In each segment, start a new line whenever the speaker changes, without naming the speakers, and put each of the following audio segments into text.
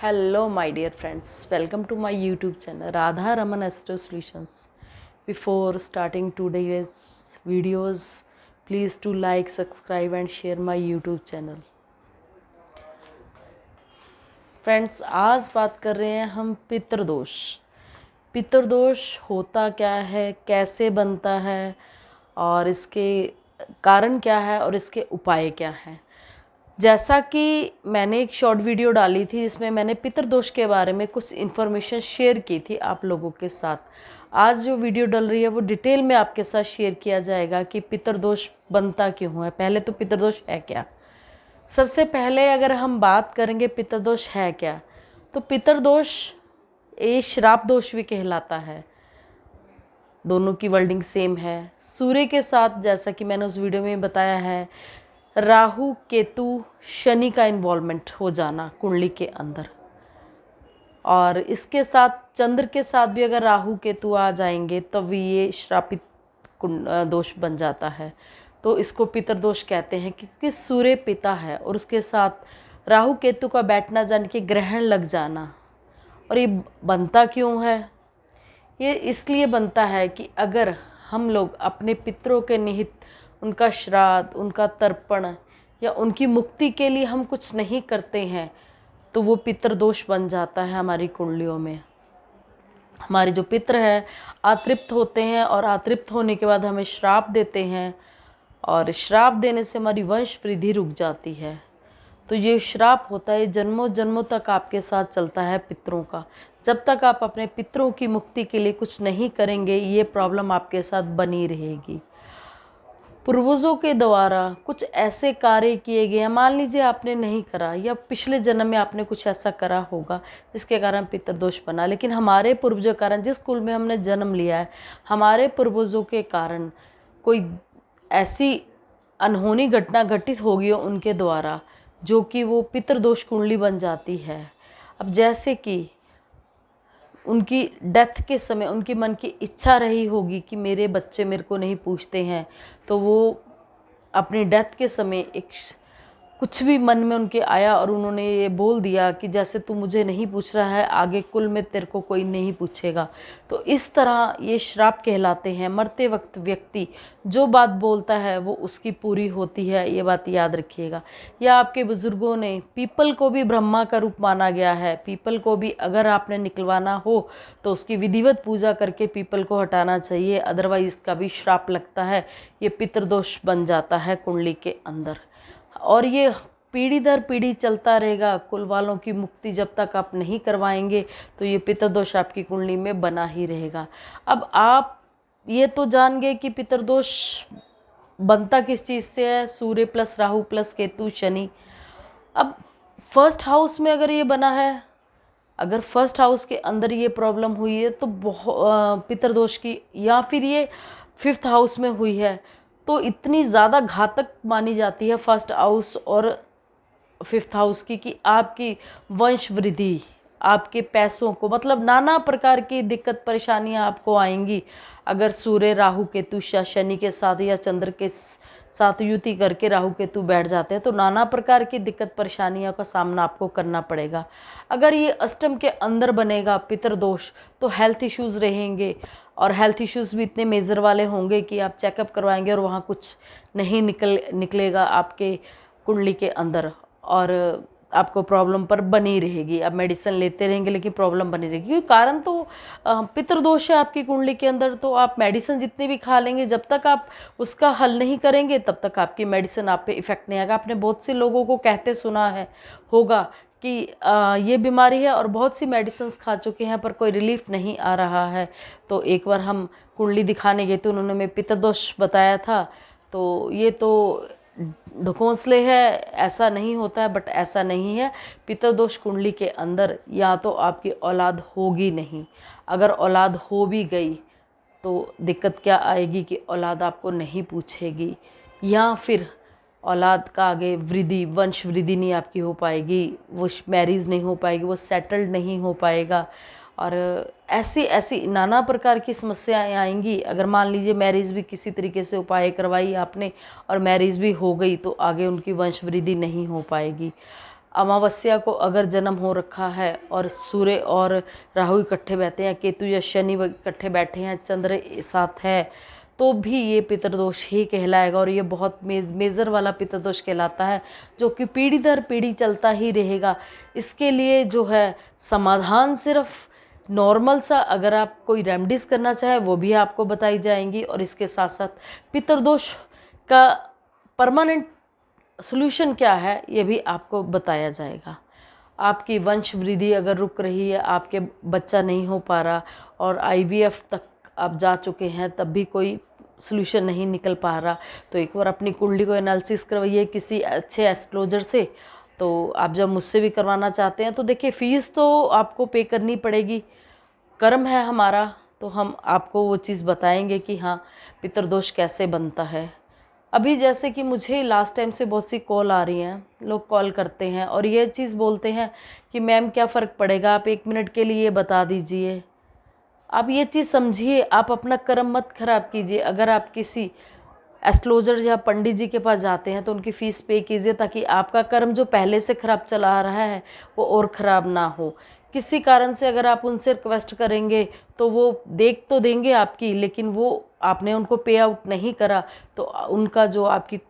Hello, my dear friends. Welcome to my YouTube channel Radha Raman Astro Solutions. Before starting today's videos, please do like, subscribe, and share my YouTube channel. Friends, आज बात कर रहे हैं हम पितृदोष। पितृदोष होता क्या है, कैसे बनता है और इसके कारण क्या है और इसके उपाय क्या हैं। जैसा कि मैंने एक शॉर्ट वीडियो डाली थी जिसमें मैंने पितृदोष के बारे में कुछ इन्फॉर्मेशन शेयर की थी आप लोगों के साथ। आज जो वीडियो डल रही है वो डिटेल में आपके साथ शेयर किया जाएगा कि पितृदोष बनता क्यों है। पहले तो पितृदोष है क्या। सबसे पहले अगर हम बात करेंगे पितृदोष है क्या, तो पितृदोष ये श्राप दोष भी कहलाता है। दोनों की वर्डिंग सेम है। सूर्य के साथ, जैसा कि मैंने उस वीडियो में बताया है, राहु केतु शनि का इन्वॉल्वमेंट हो जाना कुंडली के अंदर, और इसके साथ चंद्र के साथ भी अगर राहु केतु आ जाएंगे तो भी ये श्रापित दोष बन जाता है। तो इसको पितृदोष कहते हैं क्योंकि सूर्य पिता है और उसके साथ राहु केतु का बैठना जान के ग्रहण लग जाना। और ये बनता क्यों है? ये इसलिए बनता है कि अगर हम लोग अपने पितरों के निहित उनका श्राद्ध, उनका तर्पण या उनकी मुक्ति के लिए हम कुछ नहीं करते हैं तो वो पितृदोष बन जाता है हमारी कुंडलियों में। हमारे जो पितृ हैं अतृप्त होते हैं और अतृप्त होने के बाद हमें श्राप देते हैं और श्राप देने से हमारी वंश वृद्धि रुक जाती है। तो ये श्राप होता है, जन्मों जन्मों तक आपके साथ चलता है पितरों का। जब तक आप अपने पितरों की मुक्ति के लिए कुछ नहीं करेंगे ये प्रॉब्लम आपके साथ बनी रहेगी। पूर्वजों के द्वारा कुछ ऐसे कार्य किए गए हैं, मान लीजिए आपने नहीं करा या पिछले जन्म में आपने कुछ ऐसा करा होगा जिसके कारण पितृदोष बना, लेकिन हमारे पूर्वजों के कारण, जिस कुल में हमने जन्म लिया है, हमारे पूर्वजों के कारण कोई ऐसी अनहोनी घटना घटित होगी उनके द्वारा जो कि वो पितृदोष कुंडली बन जाती है। अब जैसे कि उनकी डेथ के समय उनके मन की इच्छा रही होगी कि मेरे बच्चे मेरे को नहीं पूछते हैं, तो वो अपनी डेथ के समय एक कुछ भी मन में उनके आया और उन्होंने ये बोल दिया कि जैसे तू मुझे नहीं पूछ रहा है आगे कुल में तेरे को कोई नहीं पूछेगा। तो इस तरह ये श्राप कहलाते हैं। मरते वक्त व्यक्ति जो बात बोलता है वो उसकी पूरी होती है, ये बात याद रखिएगा। या आपके बुजुर्गों ने पीपल को भी ब्रह्मा का रूप माना गया है। पीपल को भी अगर आपने निकलवाना हो तो उसकी विधिवत पूजा करके पीपल को हटाना चाहिए, अदरवाइज इसका भी श्राप लगता है। ये पितृदोष बन जाता है कुंडली के अंदर और ये पीढ़ी दर पीढ़ी चलता रहेगा। कुल वालों की मुक्ति जब तक आप नहीं करवाएंगे तो ये पितृदोष आपकी कुंडली में बना ही रहेगा। अब आप ये तो जान गए कि पितृदोष बनता किस चीज़ से है, सूर्य प्लस राहु प्लस केतु शनि। अब फर्स्ट हाउस में अगर ये बना है, अगर फर्स्ट हाउस के अंदर ये प्रॉब्लम हुई है तो बहुत पितृदोष की, या फिर ये फिफ्थ हाउस में हुई है तो इतनी ज़्यादा घातक मानी जाती है फर्स्ट हाउस और फिफ्थ हाउस की कि आपकी वंश वृद्धि, आपके पैसों को, मतलब नाना प्रकार की दिक्कत परेशानियां आपको आएंगी। अगर सूर्य राहु केतु शनि के साथ या चंद्र के साथ युति करके राहु केतु बैठ जाते हैं तो नाना प्रकार की दिक्कत परेशानियों का सामना आपको करना पड़ेगा। अगर ये अष्टम के अंदर बनेगा पितृदोष तो हेल्थ इश्यूज़ रहेंगे और हेल्थ इश्यूज़ भी इतने मेजर वाले होंगे कि आप चेकअप करवाएंगे और वहाँ कुछ नहीं निकलेगा आपके कुंडली के अंदर और आपको प्रॉब्लम पर बनी रहेगी। आप मेडिसिन लेते रहेंगे लेकिन प्रॉब्लम बनी रहेगी क्योंकि कारण तो पितृदोष है आपकी कुंडली के अंदर। तो आप मेडिसिन जितनी भी खा लेंगे, जब तक आप उसका हल नहीं करेंगे तब तक आपकी मेडिसिन आप पे इफ़ेक्ट नहीं आएगा। आपने बहुत से लोगों को कहते सुना है होगा कि ये बीमारी है और बहुत सी मेडिसिन खा चुके हैं पर कोई रिलीफ नहीं आ रहा है। तो एक बार हम कुंडली दिखाने गए तो उन्होंने हमें पितृदोष बताया था। तो ये तो ढकोंसले है, ऐसा नहीं होता है, बट ऐसा नहीं है। पितृदोष कुंडली के अंदर या तो आपकी औलाद होगी नहीं, अगर औलाद हो भी गई तो दिक्कत क्या आएगी कि औलाद आपको नहीं पूछेगी, या फिर औलाद का आगे वृद्धि, वंश वृद्धि नहीं आपकी हो पाएगी, वो मैरिज नहीं हो पाएगी, वो सेटल्ड नहीं हो पाएगा और ऐसी ऐसी नाना प्रकार की समस्याएं आएंगी। अगर मान लीजिए मैरिज भी किसी तरीके से उपाय करवाई आपने और मैरिज भी हो गई तो आगे उनकी वंश वृद्धि नहीं हो पाएगी। अमावस्या को अगर जन्म हो रखा है और सूर्य और राहु इकट्ठे बैठे हैं, केतु या शनि इकट्ठे बैठे हैं, चंद्र साथ है, तो भी ये पितृदोष ही कहलाएगा। और ये बहुत मेजर वाला पितृदोष कहलाता है, जो कि पीढ़ी दर पीढ़ी चलता ही रहेगा। इसके लिए जो है समाधान सिर्फ नॉर्मल सा, अगर आप कोई रेमेडीज़ करना चाहे वो भी आपको बताई जाएंगी, और इसके साथ साथ पितृदोष का परमानेंट सॉल्यूशन क्या है ये भी आपको बताया जाएगा। आपकी वंश वृद्धि अगर रुक रही है, आपके बच्चा नहीं हो पा रहा और IVF तक आप जा चुके हैं तब भी कोई सॉल्यूशन नहीं निकल पा रहा, तो एक बार अपनी कुंडली को एनालिसिस करवाइए किसी अच्छे एस्ट्रोलॉजर से। तो आप जब मुझसे भी करवाना चाहते हैं तो देखिए, फ़ीस तो आपको पे करनी पड़ेगी, कर्म है हमारा, तो हम आपको वो चीज़ बताएंगे कि हाँ पितृदोष कैसे बनता है। अभी जैसे कि मुझे लास्ट टाइम से बहुत सी कॉल आ रही हैं, लोग कॉल करते हैं और ये चीज़ बोलते हैं कि मैम क्या फ़र्क पड़ेगा, आप 1 मिनट के लिए बता दीजिए। आप ये चीज़ समझिए, आप अपना कर्म मत खराब कीजिए। अगर आप किसी एस्ट्रोलॉजर या पंडित जी के पास जाते हैं तो उनकी फ़ीस पे कीजिए, ताकि आपका कर्म जो पहले से ख़राब चला आ रहा है वो और ख़राब ना हो। किसी कारण से अगर आप उनसे रिक्वेस्ट करेंगे तो वो देख तो देंगे आपकी, लेकिन वो आपने उनको पे आउट नहीं करा तो उनका जो आपकी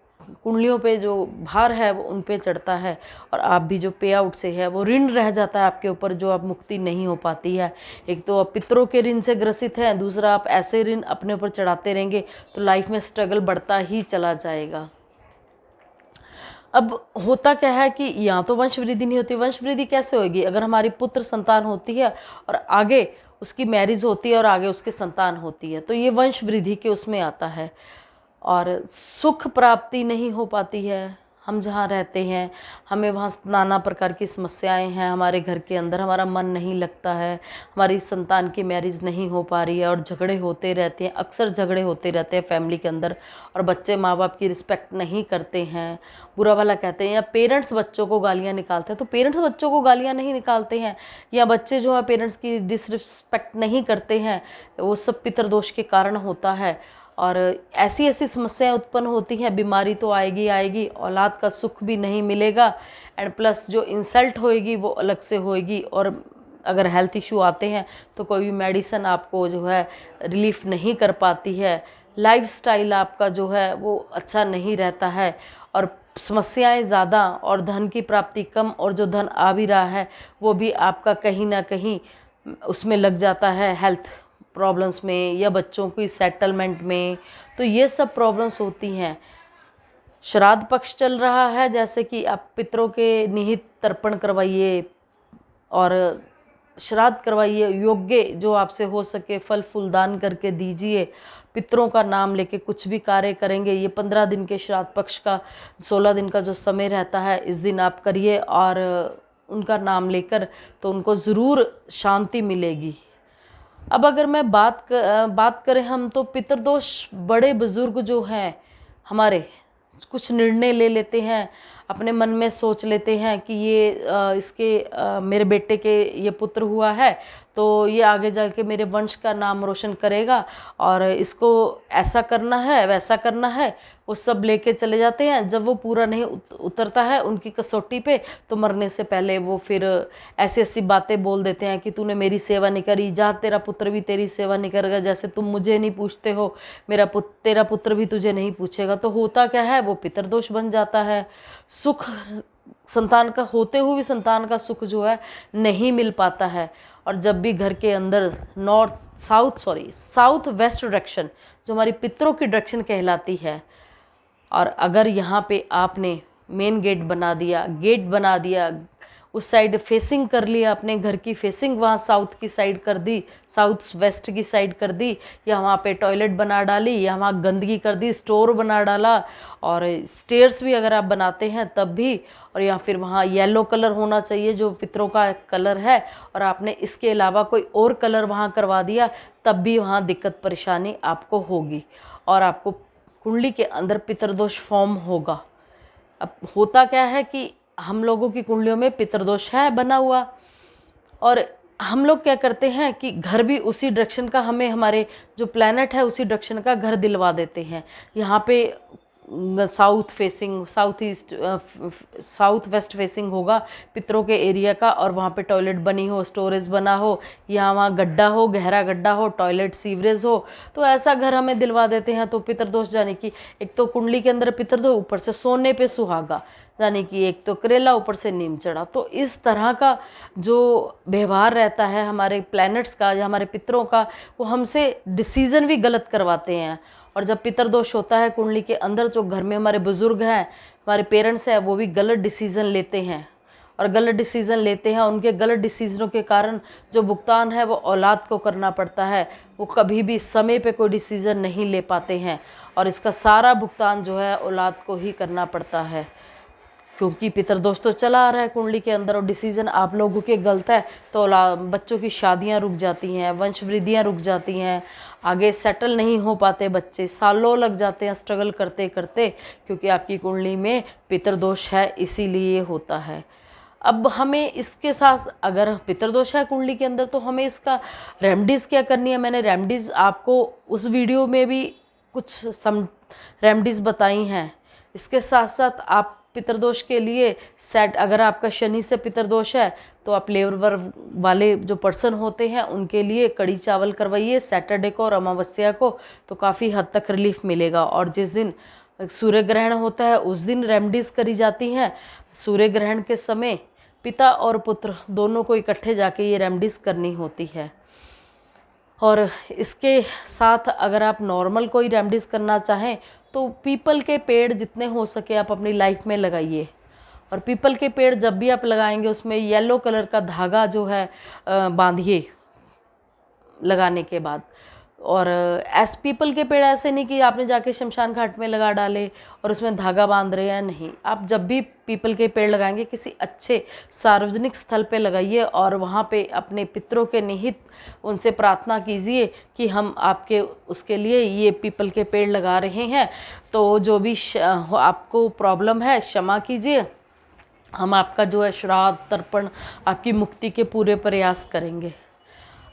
कुंडलियों पे जो भार है वो उन पे चढ़ता है, और आप भी जो पे आउट से है वो ऋण रह जाता है आपके ऊपर, जो आप मुक्ति नहीं हो पाती है। एक तो आप पितरों के ऋण से ग्रसित हैं, दूसरा आप ऐसे ऋण अपने ऊपर चढ़ाते रहेंगे तो लाइफ में स्ट्रगल बढ़ता ही चला जाएगा। अब होता क्या है कि यहाँ तो वंश वृद्धि नहीं होती। वंश वृद्धि कैसे होगी? अगर हमारी पुत्र संतान होती है और आगे उसकी मैरिज होती है और आगे उसके संतान होती है, तो ये वंश वृद्धि के उसमें आता है। और सुख प्राप्ति नहीं हो पाती है। हम जहाँ रहते हैं हमें वहाँ नाना प्रकार की समस्याएं हैं, हमारे घर के अंदर हमारा मन नहीं लगता है, हमारी संतान की मैरिज नहीं हो पा रही है और झगड़े होते रहते हैं, अक्सर झगड़े होते रहते हैं फैमिली के अंदर, और बच्चे माँ बाप की रिस्पेक्ट नहीं करते हैं, बुरा भला कहते हैं, या पेरेंट्स बच्चों को गालियाँ निकालते हैं। तो पेरेंट्स बच्चों को गालियाँ नहीं निकालते हैं, या बच्चे जो है पेरेंट्स की डिसरिस्पेक्ट नहीं करते हैं, वो सब पितृदोष के कारण होता है। और ऐसी ऐसी समस्याएं उत्पन्न होती हैं, बीमारी तो आएगी आएगी, औलाद का सुख भी नहीं मिलेगा, एंड प्लस जो इंसल्ट होएगी वो अलग से होएगी। और अगर हेल्थ इशू आते हैं तो कोई भी मेडिसिन आपको जो है रिलीफ नहीं कर पाती है, लाइफस्टाइल आपका जो है वो अच्छा नहीं रहता है, और समस्याएं ज़्यादा और धन की प्राप्ति कम, और जो धन आ भी रहा है वो भी आपका कहीं ना कहीं उसमें लग जाता है, हेल्थ प्रॉब्लम्स में या बच्चों की सेटलमेंट में। तो ये सब प्रॉब्लम्स होती हैं। श्राद्ध पक्ष चल रहा है, जैसे कि आप पितरों के निहित तर्पण करवाइए और श्राद्ध करवाइए, योग्य जो आपसे हो सके फल फूल दान करके दीजिए। पितरों का नाम लेके कुछ भी कार्य करेंगे, ये 15 दिन के श्राद्ध पक्ष का 16 दिन का जो समय रहता है, इस दिन आप करिए और उनका नाम लेकर, तो उनको ज़रूर शांति मिलेगी। अब अगर मैं बात करें हम, तो पितृदोष बड़े बुजुर्ग जो हैं हमारे कुछ निर्णय ले लेते हैं, अपने मन में सोच लेते हैं कि ये मेरे बेटे के ये पुत्र हुआ है तो ये आगे जाके मेरे वंश का नाम रोशन करेगा, और इसको ऐसा करना है वैसा करना है, वो सब लेके चले जाते हैं। जब वो पूरा नहीं उतरता है उनकी कसौटी पे, तो मरने से पहले वो फिर ऐसी ऐसी बातें बोल देते हैं कि तूने मेरी सेवा नहीं करी, जा तेरा पुत्र भी तेरी सेवा नहीं करेगा, जैसे तुम मुझे नहीं पूछते हो तेरा पुत्र भी तुझे नहीं पूछेगा। तो होता क्या है, वो पितृदोष बन जाता है। सुख संतान का होते हुए भी संतान का सुख जो है नहीं मिल पाता है। और जब भी घर के अंदर साउथ वेस्ट डायरेक्शन जो हमारी पितरों की डायरेक्शन कहलाती है, और अगर यहाँ पे आपने मेन गेट बना दिया, उस साइड फेसिंग कर लिया, अपने घर की फेसिंग वहाँ साउथ की साइड कर दी, साउथ वेस्ट की साइड कर दी, या वहाँ पे टॉयलेट बना डाली, या वहाँ गंदगी कर दी, स्टोर बना डाला, और स्टेयर्स भी अगर आप बनाते हैं तब भी, और या फिर वहाँ येलो कलर होना चाहिए जो पितरों का कलर है, और आपने इसके अलावा कोई और कलर वहाँ करवा दिया, तब भी वहाँ दिक्कत परेशानी आपको होगी और आपको कुंडली के अंदर पितृदोष फॉर्म होगा। अब होता क्या है कि हम लोगों की कुंडलियों में पितृदोष है बना हुआ, और हम लोग क्या करते हैं कि घर भी उसी डायरेक्शन का, हमें हमारे जो प्लैनेट है उसी डायरेक्शन का घर दिलवा देते हैं। यहाँ पे south facing, south east, south west facing होगा पितरों के एरिया का, और वहाँ पे टॉयलेट बनी हो, स्टोरेज बना हो, या वहाँ गड्ढा हो, गहरा गड्ढा हो, टॉयलेट सीवरेज हो, तो ऐसा घर हमें दिलवा देते हैं। तो पितरदोष जाने की एक तो कुंडली के अंदर पितरदोष, ऊपर से सोने पे सुहागा, यानी कि एक तो करेला, ऊपर से नीम चढ़ा। तो इस तरह का जो व्यवहार रहता है हमारे प्लैनेट्स का या हमारे पितरों का, वो हमसे डिसीजन भी गलत करवाते हैं। और जब पितरदोष होता है कुंडली के अंदर, जो घर में हमारे बुजुर्ग हैं, हमारे पेरेंट्स हैं, वो भी गलत डिसीजन लेते हैं, और गलत डिसीजन लेते हैं, उनके गलत डिसीजनों के कारण जो भुगतान है वो औलाद को करना पड़ता है। वो कभी भी समय पे कोई डिसीजन नहीं ले पाते हैं, और इसका सारा भुगतान जो है औलाद को ही करना पड़ता है, क्योंकि पितरदोष तो चला आ रहा है कुंडली के अंदर, और डिसीजन आप लोगों के गलत है तो बच्चों की शादियां रुक जाती हैं, वंश वृद्धियां रुक जाती हैं, आगे सेटल नहीं हो पाते बच्चे, सालों लग जाते हैं स्ट्रगल करते करते, क्योंकि आपकी कुंडली में पितरदोष है, इसीलिए होता है। अब हमें इसके साथ, अगर पितरदोष है कुंडली के अंदर, तो हमें इसका रेमडीज़ क्या करनी है। मैंने रेमडीज़ आपको उस वीडियो में भी कुछ रेमडीज़ बताई हैं। इसके साथ साथ आप पितरदोष के लिए सेट, अगर आपका शनि से पितरदोष है तो आप लेबर वाले जो पर्सन होते हैं उनके लिए कड़ी चावल करवाइए सैटरडे को और अमावस्या को, तो काफ़ी हद तक रिलीफ मिलेगा। और जिस दिन सूर्य ग्रहण होता है उस दिन रेमडीज़ करी जाती हैं। सूर्य ग्रहण के समय पिता और पुत्र दोनों को इकट्ठे जाके ये रेमडीज़ करनी होती है। और इसके साथ अगर आप नॉर्मल कोई रेमडीज़ करना चाहें तो पीपल के पेड़ जितने हो सके आप अपनी लाइफ में लगाइए। और पीपल के पेड़ जब भी आप लगाएंगे उसमें येलो कलर का धागा जो है बांधिए लगाने के बाद। और पीपल के पेड़ ऐसे नहीं कि आपने जाके शमशान घाट में लगा डाले और उसमें धागा बांध रहे हैं, नहीं। आप जब भी पीपल के पेड़ लगाएंगे किसी अच्छे सार्वजनिक स्थल पे लगाइए, और वहाँ पे अपने पितरों के निहित उनसे प्रार्थना कीजिए कि हम आपके उसके लिए ये पीपल के पेड़ लगा रहे हैं, तो जो भी आपको प्रॉब्लम है क्षमा कीजिए, हम आपका जो है श्राद्ध तर्पण, आपकी मुक्ति के पूरे प्रयास करेंगे।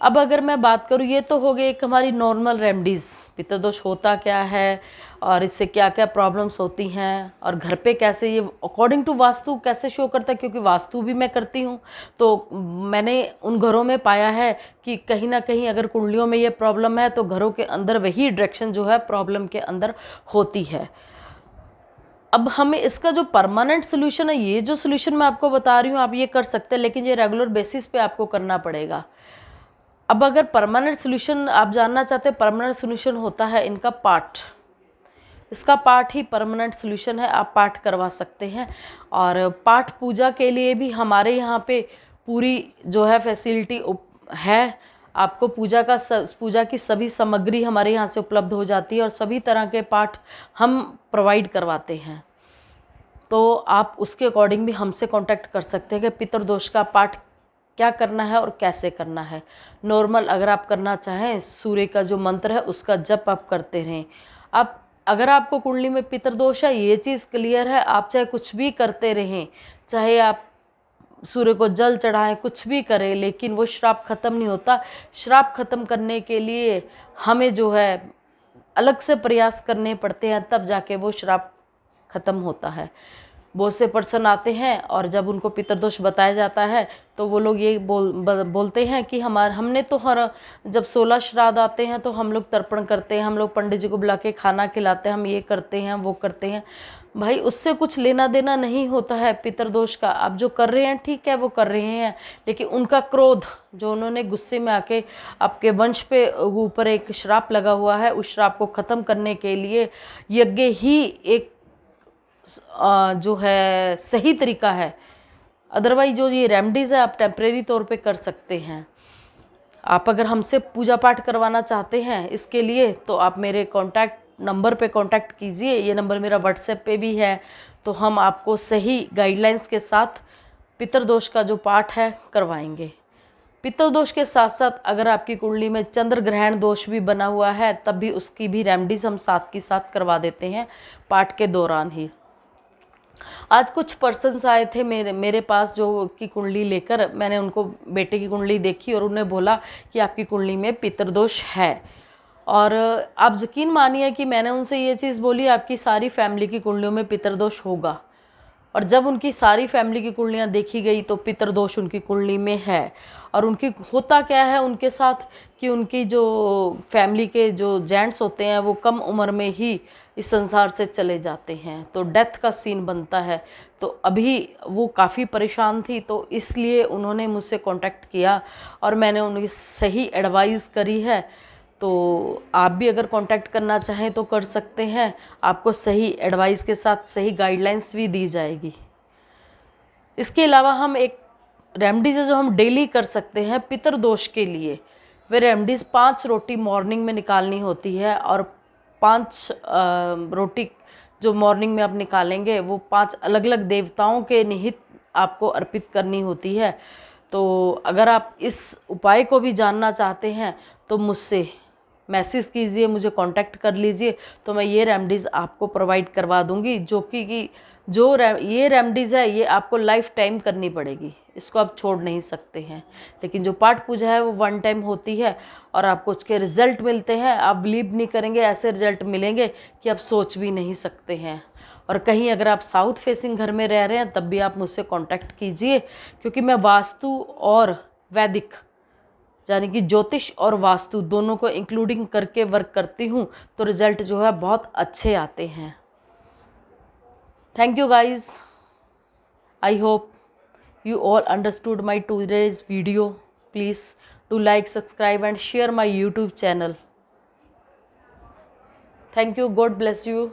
अब अगर मैं बात करूँ, ये तो हो गई एक हमारी नॉर्मल रेमडीज़, पितरदोष होता क्या है और इससे क्या क्या प्रॉब्लम्स होती हैं, और घर पे कैसे ये अकॉर्डिंग टू वास्तु कैसे शो करता है, क्योंकि वास्तु भी मैं करती हूँ। तो मैंने उन घरों में पाया है कि कहीं ना कहीं अगर कुंडलियों में ये प्रॉब्लम है तो घरों के अंदर वही डायरेक्शन जो है प्रॉब्लम के अंदर होती है। अब हमें इसका जो परमानेंट सोल्यूशन है, ये जो सोल्यूशन मैं आपको बता रही हूँ आप ये कर सकते हैं, लेकिन ये रेगुलर बेसिस पे आपको करना पड़ेगा। अब अगर परमानेंट सोल्यूशन आप जानना चाहते हैं, परमानेंट सोल्यूशन होता है इनका पाठ, इसका पाठ ही परमानेंट सोल्यूशन है, आप पाठ करवा सकते हैं। और पाठ पूजा के लिए भी हमारे यहाँ पे पूरी जो है फैसिलिटी है। आपको पूजा की सभी सामग्री हमारे यहाँ से उपलब्ध हो जाती है, और सभी तरह के पाठ हम प्रोवाइड करवाते हैं। तो आप उसके अकॉर्डिंग भी हमसे कांटेक्ट कर सकते हैं कि पितरदोष का पाठ क्या करना है और कैसे करना है। नॉर्मल अगर आप करना चाहें, सूर्य का जो मंत्र है उसका जप आप करते रहें। आप अगर आपको कुंडली में पितरदोष है, ये चीज़ क्लियर है, आप चाहे कुछ भी करते रहें, चाहे आप सूर्य को जल चढ़ाएं, कुछ भी करें, लेकिन वो श्राप खत्म नहीं होता। श्राप खत्म करने के लिए हमें जो है अलग से प्रयास करने पड़ते हैं, तब जाके वो श्राप खत्म होता है। बहुत से पर्सन आते हैं और जब उनको पितरदोष बताया जाता है तो वो लोग ये बोलते हैं कि हमने तो जब 16 श्राद्ध आते हैं तो हम लोग तर्पण करते हैं, हम लोग पंडित जी को बुला के खाना खिलाते हैं, हम ये करते हैं वो करते हैं। भाई उससे कुछ लेना देना नहीं होता है पितरदोष का। आप जो कर रहे हैं ठीक है, वो कर रहे हैं, लेकिन उनका क्रोध जो उन्होंने गुस्से में आके आपके वंश पे ऊपर एक श्राप लगा हुआ है, उस श्राप को ख़त्म करने के लिए यज्ञ ही एक जो है सही तरीका है। अदरवाइज जो ये रेमडीज़ है आप टेम्परेरी तौर पे कर सकते हैं। आप अगर हमसे पूजा पाठ करवाना चाहते हैं इसके लिए तो आप मेरे कॉन्टैक्ट नंबर पे कांटेक्ट कीजिए। ये नंबर मेरा व्हाट्सएप पे भी है, तो हम आपको सही गाइडलाइंस के साथ पितरदोष का जो पाठ है करवाएंगे। पितरदोष के साथ साथ अगर आपकी कुंडली में चंद्र ग्रहण दोष भी बना हुआ है तब भी उसकी भी रेमडीज हम साथ के साथ करवा देते हैं पाठ के दौरान ही। आज कुछ पर्सन्स आए थे मेरे पास जो की कुंडली लेकर, मैंने उनको बेटे की कुंडली देखी और उन्हें बोला कि आपकी कुंडली में पितरदोष है, और आप यकीन मानिए कि मैंने उनसे ये चीज़ बोली, आपकी सारी फैमिली की कुंडलियों में पितृदोष होगा। और जब उनकी सारी फैमिली की कुंडलियाँ देखी गई तो पितृदोष उनकी कुंडली में है। और उनकी होता क्या है उनके साथ कि उनकी जो फैमिली के जो जेंट्स होते हैं वो कम उम्र में ही इस संसार से चले जाते हैं, तो डेथ का सीन बनता है। तो अभी वो काफ़ी परेशान थी, तो इसलिए उन्होंने मुझसे कांटेक्ट किया और मैंने उनकी सही एडवाइस करी है। तो आप भी अगर कांटेक्ट करना चाहें तो कर सकते हैं, आपको सही एडवाइस के साथ सही गाइडलाइंस भी दी जाएगी। इसके अलावा हम एक रेमडीज है जो हम डेली कर सकते हैं पितृदोष के लिए। वे रेमडीज़ 5 रोटी मॉर्निंग में निकालनी होती है और 5 रोटी जो मॉर्निंग में आप निकालेंगे वो 5 अलग अलग देवताओं के निहित आपको अर्पित करनी होती है। तो अगर आप इस उपाय को भी जानना चाहते हैं तो मुझसे मैसेज कीजिए, मुझे कांटेक्ट कर लीजिए, तो मैं ये रेमडीज़ आपको प्रोवाइड करवा दूंगी। ये रेमडीज़ है ये आपको लाइफ टाइम करनी पड़ेगी, इसको आप छोड़ नहीं सकते हैं। लेकिन जो पाठ पूजा है वो 1 टाइम होती है और आपको उसके रिज़ल्ट मिलते हैं, आप बिलीव नहीं करेंगे, ऐसे रिज़ल्ट मिलेंगे कि आप सोच भी नहीं सकते हैं। और कहीं अगर आप साउथ फेसिंग घर में रह रहे हैं तब भी आप मुझसे कांटेक्ट कीजिए, क्योंकि मैं वास्तु और वैदिक यानी कि ज्योतिष और वास्तु दोनों को इंक्लूडिंग करके वर्क करती हूँ, तो रिज़ल्ट जो है बहुत अच्छे आते हैं। Thank you guys, I hope you all understood my today's video. Please do like, subscribe and share my YouTube channel. Thank you. God bless you.